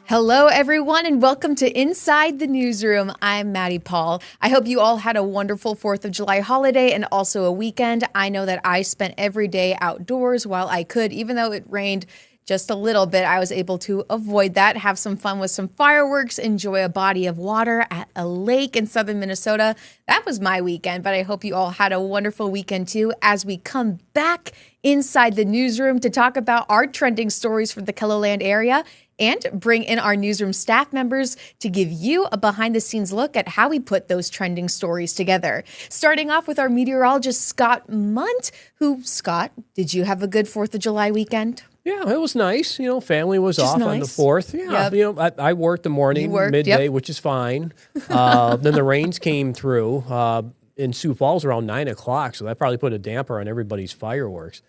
Hello, everyone, and welcome to Inside the Newsroom. I'm Maddie Paul. I hope you all had a wonderful 4th of July holiday and also a weekend. I know that I spent every day outdoors while I could, even though it rained just a little bit. I was able to avoid that, have some fun with some fireworks, enjoy a body of water at a lake in southern Minnesota. That was my weekend, but I hope you all had a wonderful weekend too as we come back inside the newsroom to talk about our trending stories from the KELOLAND area and bring in our newsroom staff members to give you a behind-the-scenes look at how we put those trending stories together. Starting off with our meteorologist, Scott Munt, Scott, did you have a good 4th of July weekend? Yeah, it was nice. You know, family was off on the 4th. Yeah, Yep. I worked the morning, midday, which is fine. Then the rains came through in Sioux Falls around 9 o'clock, so that probably put a damper on everybody's fireworks.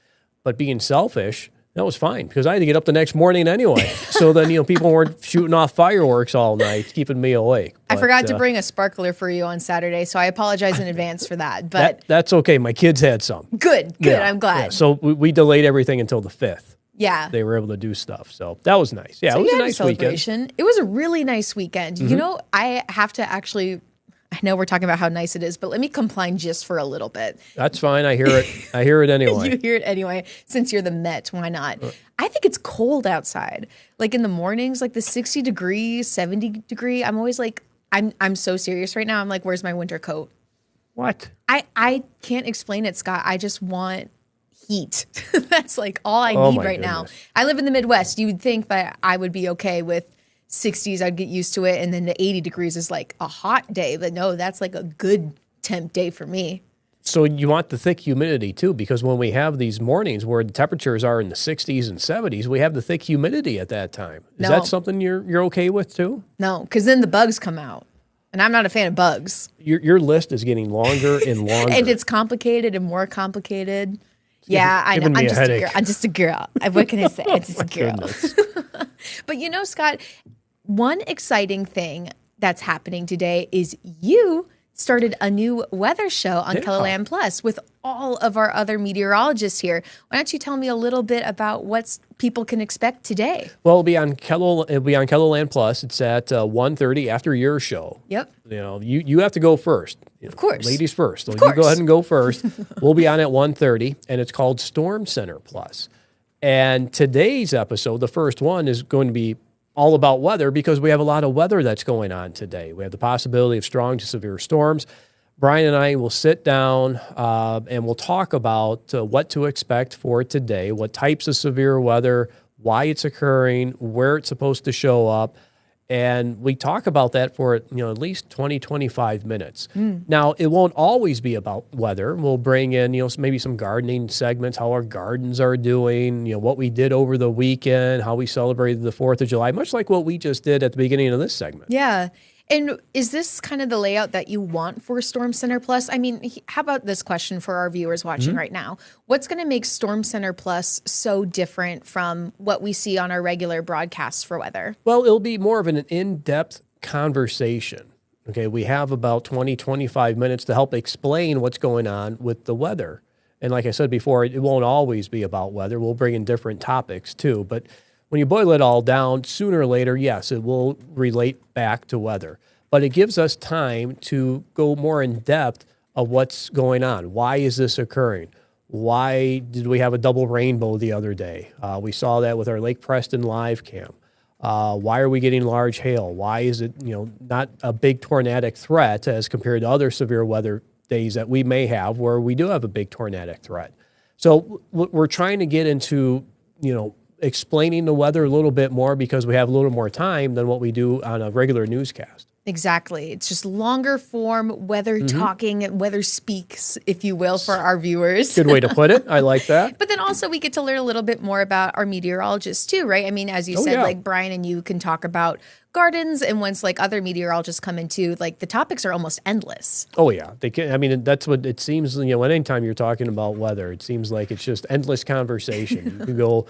But being selfish, that was fine because I had to get up the next morning anyway. So then, people weren't shooting off fireworks all night, keeping me awake. I forgot to bring a sparkler for you on Saturday, so I apologize in advance for that. But that's okay. My kids had some. Good. Yeah, I'm glad. Yeah. So we delayed everything until the 5th. Yeah. They were able to do stuff. So that was nice. Yeah, so it was a nice weekend. It was a really nice weekend. Mm-hmm. I have to actually... I know we're talking about how nice it is, but let me complain just for a little bit. That's fine. I hear it. I hear it anyway. You hear it anyway. Since you're the Met, why not? I think it's cold outside. Like in the mornings, like the 60 degrees, 70 degree. I'm always like, I'm so serious right now. I'm like, where's my winter coat? What? I can't explain it, Scott. I just want heat. That's like all I need right now. I live in the Midwest. You would think that I would be okay with 60s, I'd get used to it, and then the 80 degrees is like a hot day, but no, that's like a good temp day for me. So you want the thick humidity too, because when we have these mornings where the temperatures are in the 60s and 70s, we have the thick humidity at that time. Is that something you're okay with too? No, because then the bugs come out, and I'm not a fan of bugs. Your list is getting longer and longer. And it's complicated and more complicated. Yeah, I know. I'm just a girl. What can I say? I'm just a girl. But Scott, one exciting thing that's happening today is you started a new weather show on KELOLAND Plus with all of our other meteorologists here. Why don't you tell me a little bit about what people can expect today? Well, it'll be on KELOLAND Plus. It's at 1:30 after your show. Yep. You have to go first. Of course. Ladies first. So you go ahead and go first. We'll be on at 1:30, and it's called Storm Center Plus. And today's episode, the first one, is going to be all about weather because we have a lot of weather that's going on today. We have the possibility of strong to severe storms. Brian and I will sit down and we'll talk about what to expect for today, what types of severe weather, why it's occurring, where it's supposed to show up. And we talk about that for at least 20, 25 minutes. Now, it won't always be about weather. We'll bring in maybe some gardening segments, how our gardens are doing, what we did over the weekend, how we celebrated the 4th of July, much like what we just did at the beginning of this segment. Yeah. And is this kind of the layout that you want for Storm Center Plus? I mean, how about this question for our viewers watching right now? What's going to make Storm Center Plus so different from what we see on our regular broadcasts for weather? Well, it'll be more of an in-depth conversation. Okay, we have about 20, 25 minutes to help explain what's going on with the weather. And like I said before, it won't always be about weather. We'll bring in different topics too. But when you boil it all down, sooner or later, yes, it will relate back to weather. But it gives us time to go more in depth of what's going on. Why is this occurring? Why did we have a double rainbow the other day? We saw that with our Lake Preston live cam. Why are we getting large hail? Why is it not a big tornadic threat as compared to other severe weather days that we may have where we do have a big tornadic threat? So we're trying to get into, explaining the weather a little bit more because we have a little more time than what we do on a regular newscast. Exactly. It's just longer form weather talking, weather speaks, if you will, for our viewers. Good way to put it. I like that. But then also we get to learn a little bit more about our meteorologists too, right? I mean, as you said, like Brian and you can talk about gardens, and once like other meteorologists come into, like the topics are almost endless. Oh yeah, they can. I mean, that's what it seems. Anytime you're talking about weather, it seems like it's just endless conversation. You can go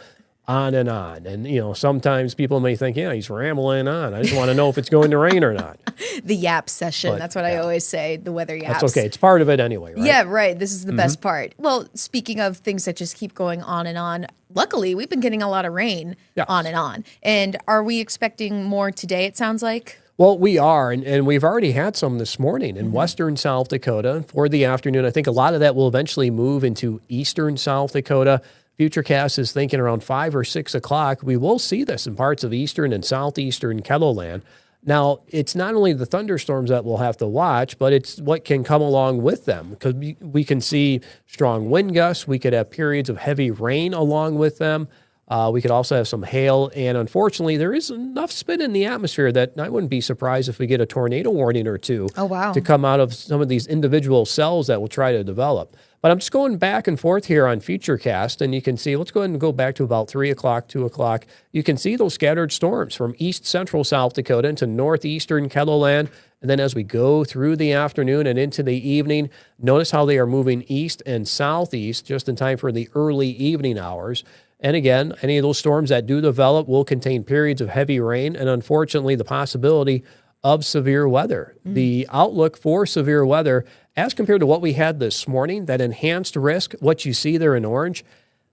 on and on. And, sometimes people may think, yeah, he's rambling on. I just want to know if it's going to rain or not. The yap session. But, that's what I always say, the weather yaps. That's okay. It's part of it anyway, right? Yeah, right. This is the best part. Well, speaking of things that just keep going on and on, luckily, we've been getting a lot of rain on and on. And are we expecting more today, it sounds like? Well, we are, and we've already had some this morning in western South Dakota for the afternoon. I think a lot of that will eventually move into eastern South Dakota. Futurecast is thinking around 5 or 6 o'clock. We will see this in parts of eastern and southeastern Kettleland. Now, it's not only the thunderstorms that we'll have to watch, but it's what can come along with them, because we can see strong wind gusts. We could have periods of heavy rain along with them. We could also have some hail, and unfortunately, there is enough spin in the atmosphere that I wouldn't be surprised if we get a tornado warning or two to come out of some of these individual cells that will try to develop. But I'm just going back and forth here on Futurecast, and you can see, let's go ahead and go back to about 3 o'clock, 2 o'clock. You can see those scattered storms from east central South Dakota into northeastern Kettleland. And then as we go through the afternoon and into the evening, notice how they are moving east and southeast just in time for the early evening hours. And again, any of those storms that do develop will contain periods of heavy rain and, unfortunately, the possibility of severe weather. The outlook for severe weather, as compared to what we had this morning, that enhanced risk, what you see there in orange,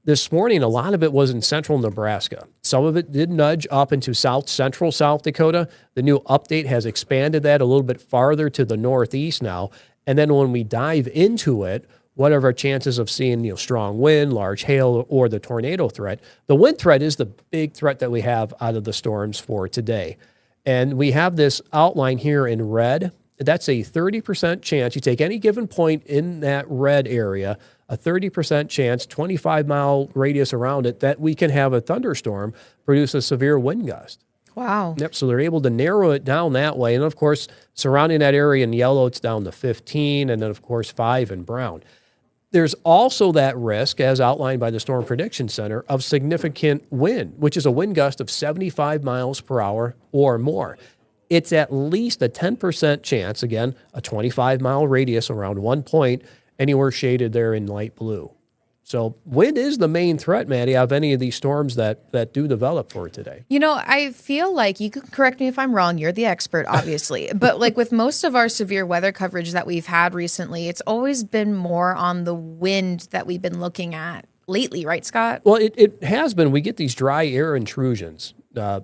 this morning, a lot of it was in central Nebraska. Some of it did nudge up into south central South Dakota. The new update has expanded that a little bit farther to the northeast now. And then when we dive into it, what are our chances of seeing strong wind, large hail, or the tornado threat? The wind threat is the big threat that we have out of the storms for today. And we have this outline here in red. That's a 30% chance. You take any given point in that red area, a 30% chance, 25-mile radius around it, that we can have a thunderstorm produce a severe wind gust. Wow. Yep, so they're able to narrow it down that way. And, of course, surrounding that area in yellow, it's down to 15, and then, of course, 5 in brown. There's also that risk, as outlined by the Storm Prediction Center, of significant wind, which is a wind gust of 75 miles per hour or more. It's at least a 10% chance, again, a 25-mile radius around one point, anywhere shaded there in light blue. So wind is the main threat, Maddie, of any of these storms that do develop for today. I feel like, you can correct me if I'm wrong, you're the expert, obviously, but like with most of our severe weather coverage that we've had recently, it's always been more on the wind that we've been looking at lately, right, Scott? Well, it has been. We get these dry air intrusions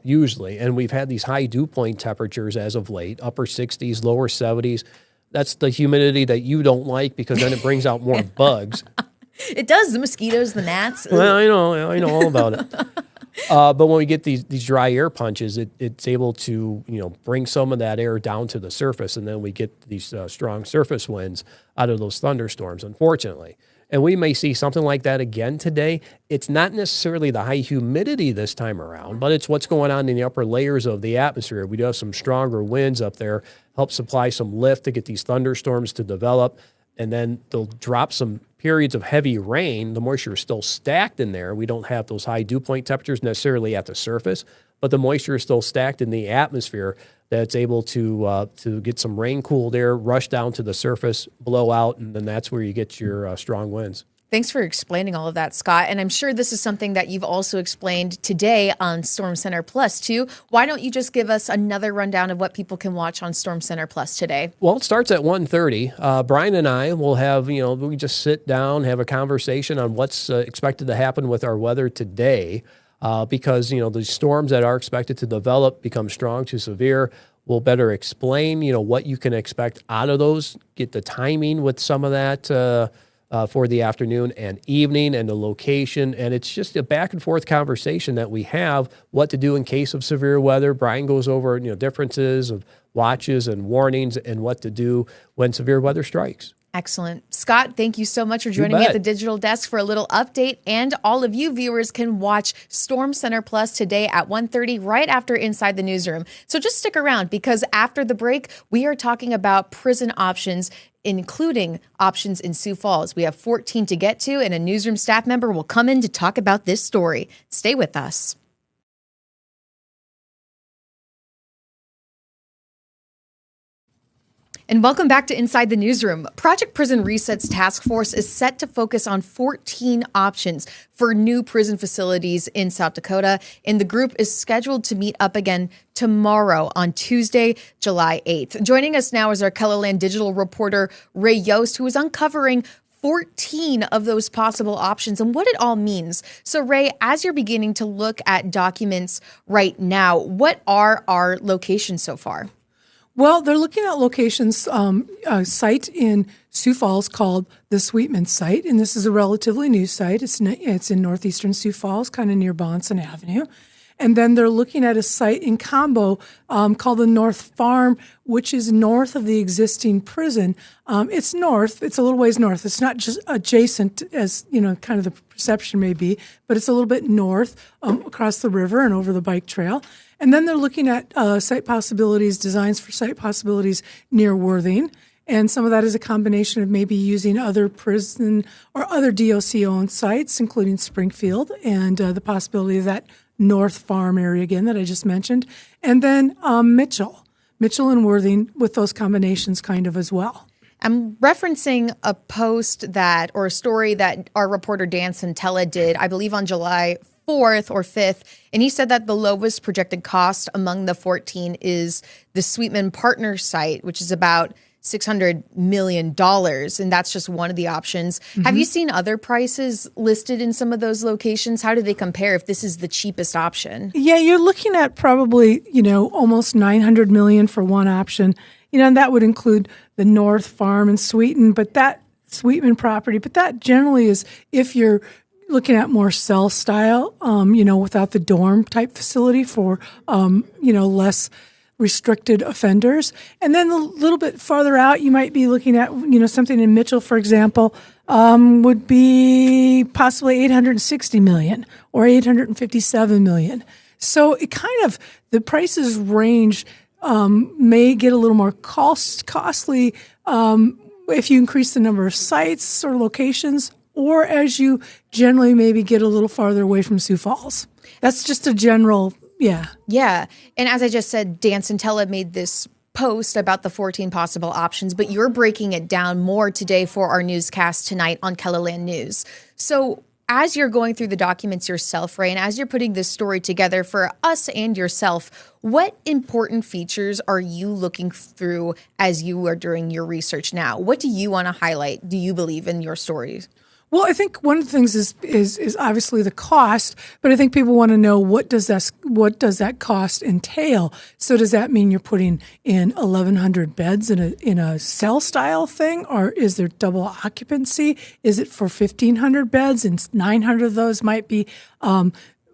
usually, and we've had these high dew point temperatures as of late, upper 60s, lower 70s. That's the humidity that you don't like, because then it brings out more bugs. It does, the mosquitoes, the gnats. Well, I know all about it. But when we get these dry air punches, it's able to bring some of that air down to the surface, and then we get these strong surface winds out of those thunderstorms, unfortunately. And we may see something like that again today. It's not necessarily the high humidity this time around, but it's what's going on in the upper layers of the atmosphere. We do have some stronger winds up there, help supply some lift to get these thunderstorms to develop, and then they'll drop some periods of heavy rain. The moisture is still stacked in there. We don't have those high dew point temperatures necessarily at the surface, but the moisture is still stacked in the atmosphere that's able to get some rain-cooled air, rush down to the surface, blow out, and then that's where you get your strong winds. Thanks for explaining all of that, Scott. And I'm sure this is something that you've also explained today on Storm Center Plus, too. Why don't you just give us another rundown of what people can watch on Storm Center Plus today? Well, it starts at 1:30. Brian and I will have, we just sit down, have a conversation on what's expected to happen with our weather today, because, the storms that are expected to develop become strong to severe. We'll better explain, what you can expect out of those, get the timing with some of that for the afternoon and evening, and the location. And it's just a back and forth conversation that we have, what to do in case of severe weather. Brian goes over, differences of watches and warnings and what to do when severe weather strikes. Excellent. Scott, thank you so much for joining me at the digital desk for a little update. And all of you viewers can watch Storm Center Plus today at 1:30 right after Inside the Newsroom. So just stick around, because after the break, we are talking about prison options, including options in Sioux Falls. We have 14 to get to, and a Newsroom staff member will come in to talk about this story. Stay with us. And welcome back to Inside the Newsroom. Project Prison Reset's task force is set to focus on 14 options for new prison facilities in South Dakota. And the group is scheduled to meet up again tomorrow on Tuesday, July 8th. Joining us now is our KELOLAND digital reporter, Ray Yost, who is uncovering 14 of those possible options and what it all means. So, Ray, as you're beginning to look at documents right now, what are our locations so far? Well, they're looking at locations, a site in Sioux Falls called the Sweetman site, and this is a relatively new site. It's in northeastern Sioux Falls, kind of near Bonson Avenue. And then they're looking at a site in Combo called the North Farm, which is north of the existing prison. It's north. It's a little ways north. It's not just adjacent as, kind of the perception may be, but it's a little bit north across the river and over the bike trail. And then they're looking at site possibilities, designs for site possibilities near Worthing. And some of that is a combination of maybe using other prison or other DOC-owned sites, including Springfield, and the possibility of that North Farm area again that I just mentioned. And then Mitchell and Worthing with those combinations kind of as well. I'm referencing a post or a story that our reporter Dan Santella did, I believe on July 4th or 5th, and he said that the lowest projected cost among the 14 is the Sweetman Partner site, which is about $600 million, and that's just one of the options. Mm-hmm. Have you seen other prices listed in some of those locations? How do they compare if this is the cheapest option? Yeah, you're looking at probably, almost $900 million for one option. And that would include the North Farm and Sweetman property, but that generally is if you're looking at more cell style, without the dorm type facility for, less restricted offenders. And then a little bit farther out, you might be looking at, something in Mitchell, for example, would be possibly $860 million or $857 million. So it kind of, the prices range may get a little more costly if you increase the number of sites or locations, or as you generally maybe get a little farther away from Sioux Falls. That's just a general, yeah. Yeah. And as I just said, Dan Santella made this post about the 14 possible options, but you're breaking it down more today for our newscast tonight on KELOLAND News. So as you're going through the documents yourself, Ray, and as you're putting this story together for us and yourself, what important features are you looking through as you are doing your research now? What do you want to highlight, do you believe, in your stories? Well, I think one of the things is obviously the cost, but I think people want to know what does that cost entail? So does that mean you're putting in 1,100 beds in a cell style thing, or is there double occupancy? Is it for 1,500 beds and 900 of those might be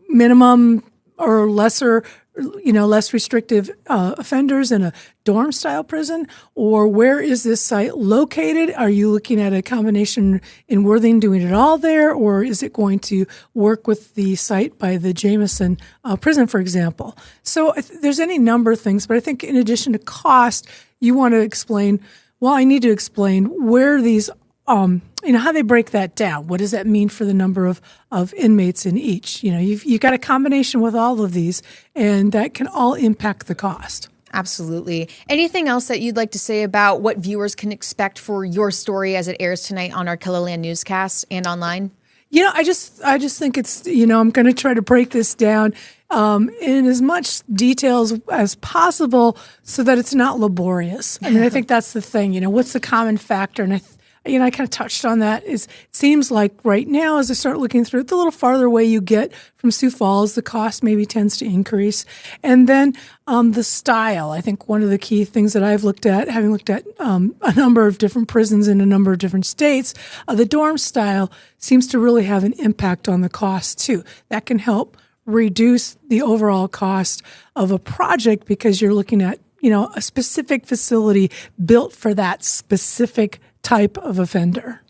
minimum or lesser? Less restrictive offenders in a dorm style prison? Or where is this site located? Are you looking at a combination in Worthing doing it all there? Or is it going to work with the site by the Jameson prison, for example? So there's any number of things, but I think in addition to cost, you want to explain, I need to explain where these how they break that down. What does that mean for the number of inmates in each? You've got a combination with all of these, and that can all impact the cost. Absolutely. Anything else that you'd like to say about what viewers can expect for your story as it airs tonight on our KELOLAND newscast and online? I just think it's, I'm going to try to break this down in as much details as possible so that it's not laborious. I mean, I think that's the thing, what's the common factor? And I kind of touched on that. It seems like right now, as I start looking through it, the little farther away you get from Sioux Falls, the cost maybe tends to increase. And then the style. I think one of the key things that I've looked at, having looked at a number of different prisons in a number of different states, the dorm style seems to really have an impact on the cost too. That can help reduce the overall cost of a project because you're looking at, a specific facility built for that specific type of offender.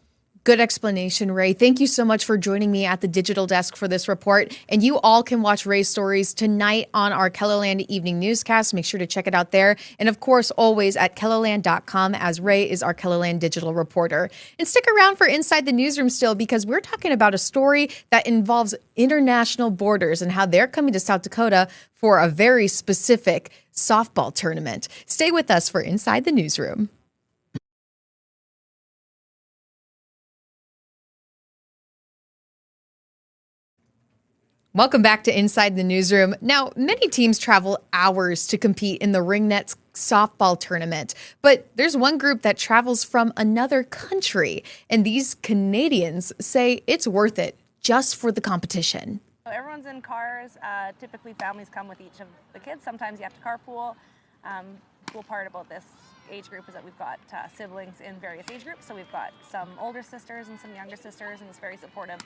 Good explanation, Ray. Thank you so much for joining me at the digital desk for this report. And you all can watch Ray's stories tonight on our KELOLAND Evening Newscast. Make sure to check it out there. And of course, always at KELOLAND.com, as Ray is our KELOLAND digital reporter. And stick around for Inside the Newsroom still, because we're talking about a story that involves international borders and how they're coming to South Dakota for a very specific softball tournament. Stay with us for Inside the Newsroom. Welcome back to Inside the Newsroom. Now, many teams travel hours to compete in the Ringneck softball tournament, but there's one group that travels from another country, and these Canadians say it's worth it just for the competition. Everyone's in cars. Typically, families come with each of the kids. Sometimes you have to carpool. Cool part about this age group is that we've got siblings in various age groups. So we've got some older sisters and some younger sisters, and it's very supportive.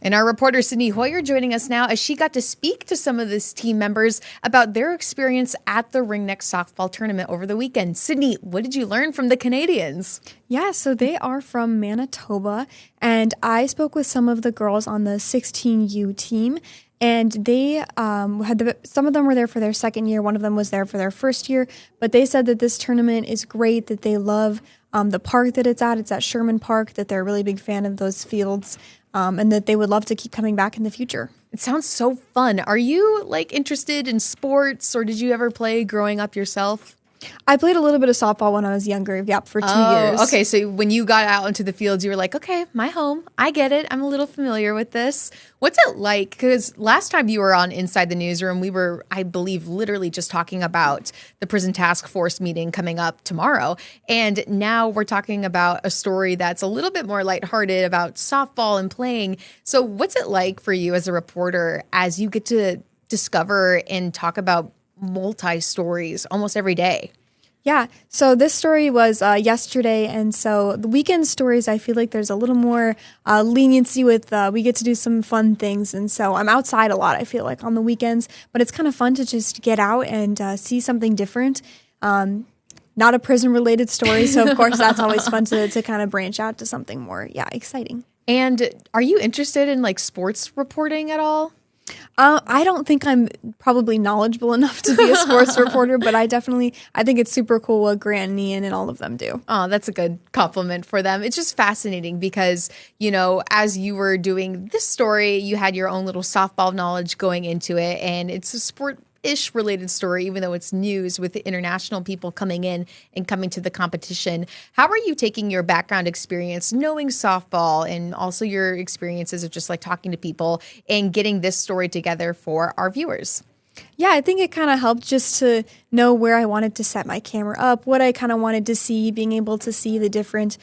And our reporter, Sydney Hoyer, joining us now as she got to speak to some of these team members about their experience at the Ringneck softball tournament over the weekend. Sydney, what did you learn from the Canadians? Yeah, so they are from Manitoba, and I spoke with some of the girls on the 16U team, and they some of them were there for their second year. One of them was there for their first year, but they said that this tournament is great, that they love the park that it's at. It's at Sherman Park, that they're a really big fan of those fields. And that they would love to keep coming back in the future. It sounds so fun. Are you interested in sports, or did you ever play growing up yourself? I played a little bit of softball when I was younger, for 2 years. Okay, so when you got out into the fields, you were like, okay, my home. I get it. I'm a little familiar with this. What's it like? Because last time you were on Inside the Newsroom, we were, I believe, literally just talking about the prison task force meeting coming up tomorrow. And now we're talking about a story that's a little bit more lighthearted about softball and playing. So what's it like for you as a reporter as you get to discover and talk about multi-stories almost every day? Yeah, so this story was yesterday, and so the weekend stories, I feel like there's a little more leniency with, we get to do some fun things, and so I'm outside a lot, I feel like, on the weekends, but it's kind of fun to just get out and see something different. Not a prison-related story, so of course that's always fun to kind of branch out to something more, exciting. And are you interested in sports reporting at all? I don't think I'm probably knowledgeable enough to be a sports reporter, but I think it's super cool what Grant and Ian and all of them do. Oh, that's a good compliment for them. It's just fascinating because, as you were doing this story, you had your own little softball knowledge going into it, and it's a sport-ish related story, even though it's news with the international people coming in and coming to the competition. How are you taking your background experience, knowing softball, and also your experiences of just talking to people and getting this story together for our viewers? Yeah, I think it kind of helped just to know where I wanted to set my camera up, what I kind of wanted to see, being able to see the different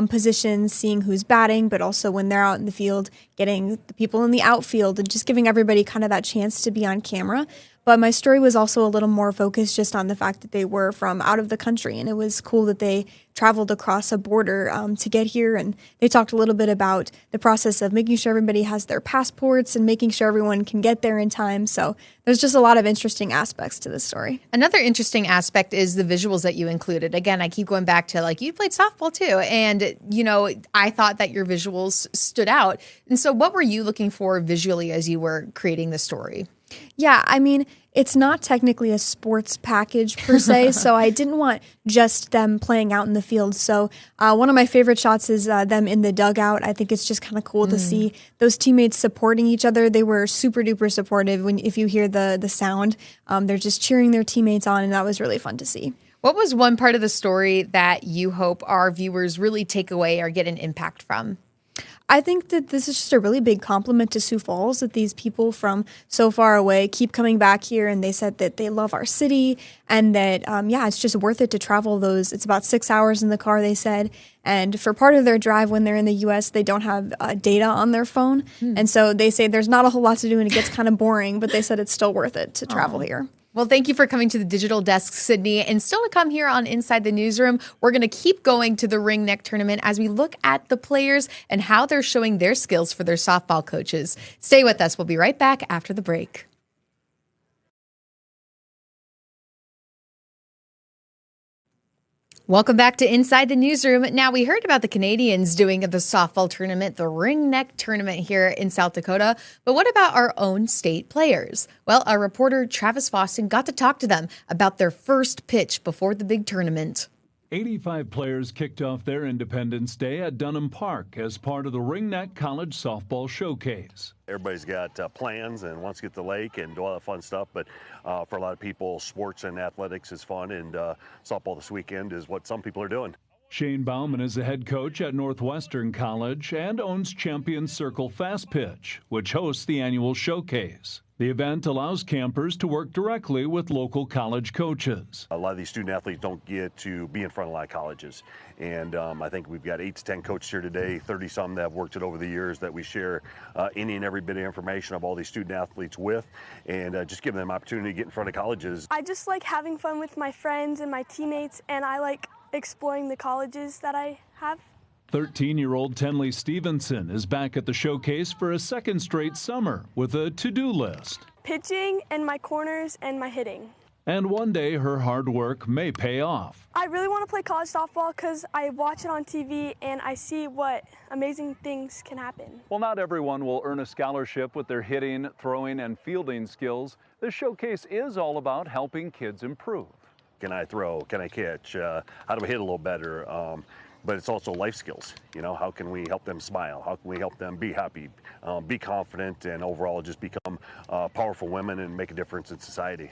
positions, seeing who's batting, but also when they're out in the field, getting the people in the outfield and just giving everybody kind of that chance to be on camera. But my story was also a little more focused just on the fact that they were from out of the country, and it was cool that they traveled across a border to get here, and they talked a little bit about the process of making sure everybody has their passports and making sure everyone can get there in time. So there's just a lot of interesting aspects to this story. Another interesting aspect is the visuals that you included. Again, I keep going back to you played softball too, and I thought that your visuals stood out. And so what were you looking for visually as you were creating the story? Yeah, I mean, it's not technically a sports package per se, so I didn't want just them playing out in the field. So one of my favorite shots is them in the dugout. I think it's just kind of cool to see those teammates supporting each other. They were super duper supportive. If you hear the sound, they're just cheering their teammates on, and that was really fun to see. What was one part of the story that you hope our viewers really take away or get an impact from? I think that this is just a really big compliment to Sioux Falls, that these people from so far away keep coming back here, and they said that they love our city and that, it's just worth it to travel those. It's about 6 hours in the car, they said. And for part of their drive when they're in the U.S., they don't have data on their phone. And so they say there's not a whole lot to do and it gets kind of boring, but they said it's still worth it to travel here. Well, thank you for coming to the digital desk, Sydney. And still to come here on Inside the Newsroom, we're going to keep going to the Ringneck tournament as we look at the players and how they're showing their skills for their softball coaches. Stay with us. We'll be right back after the break. Welcome back to Inside the Newsroom. Now, we heard about the Canadians doing the softball tournament, the Ringneck tournament here in South Dakota. But what about our own state players? Well, our reporter Travis Foston got to talk to them about their first pitch before the big tournament. 85 players kicked off their Independence Day at Dunham Park as part of the Ringneck College Softball Showcase. Everybody's got plans and wants to get to the lake and do all that fun stuff, but for a lot of people, sports and athletics is fun, and softball this weekend is what some people are doing. Shane Bauman is the head coach at Northwestern College and owns Champion Circle Fast Pitch, which hosts the annual showcase. The event allows campers to work directly with local college coaches. A lot of these student athletes don't get to be in front of a lot of colleges. And I think we've got 8 to 10 coaches here today, 30 some that have worked it over the years, that we share any and every bit of information of all these student athletes with, and just giving them opportunity to get in front of colleges. I just like having fun with my friends and my teammates, and I like exploring the colleges that I have. 13-year-old Tenley Stevenson is back at the showcase for a second straight summer with a to-do list. Pitching and my corners and my hitting. And one day her hard work may pay off. I really want to play college softball because I watch it on TV and I see what amazing things can happen. While not everyone will earn a scholarship with their hitting, throwing, and fielding skills, this showcase is all about helping kids improve. Can I throw? Can I catch? How do I hit a little better? But it's also life skills. You know, how can we help them smile? How can we help them be happy, be confident, and overall just become powerful women and make a difference in society?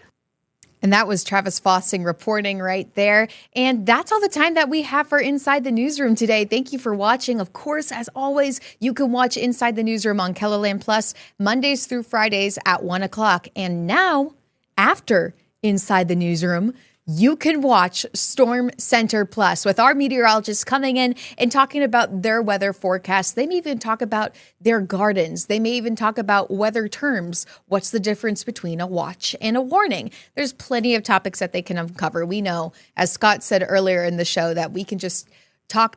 And that was Travis Fossing reporting right there. And that's all the time that we have for Inside the Newsroom today. Thank you for watching. Of course, as always, you can watch Inside the Newsroom on KELOLAND Plus Mondays through Fridays at 1 o'clock. And now, after Inside the Newsroom, you can watch Storm Center Plus with our meteorologists coming in and talking about their weather forecast. They may even talk about their gardens. They may even talk about weather terms. What's the difference between a watch and a warning? There's plenty of topics that they can uncover. We know, as Scott said earlier in the show, that we can just talk.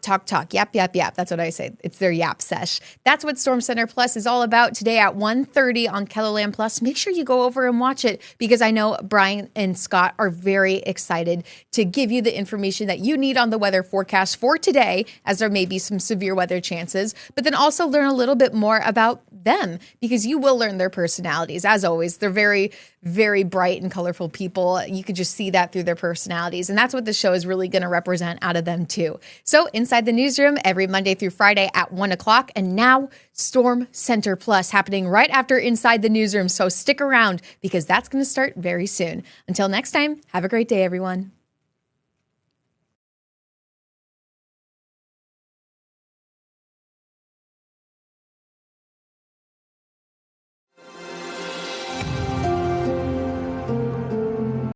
Yap. That's what I say. It's their yap sesh. That's what Storm Center Plus is all about today at 1:30 on KELOLAND Plus. Make sure you go over and watch it because I know Brian and Scott are very excited to give you the information that you need on the weather forecast for today, as there may be some severe weather chances, but then also learn a little bit more about them because you will learn their personalities. As always, they're very, very bright and colorful people. You could just see that through their personalities. And that's what the show is really going to represent out of them too. So Inside the Newsroom every Monday through Friday at 1 o'clock. And now Storm Center Plus happening right after Inside the Newsroom. So stick around because that's going to start very soon. Until next time, have a great day, everyone.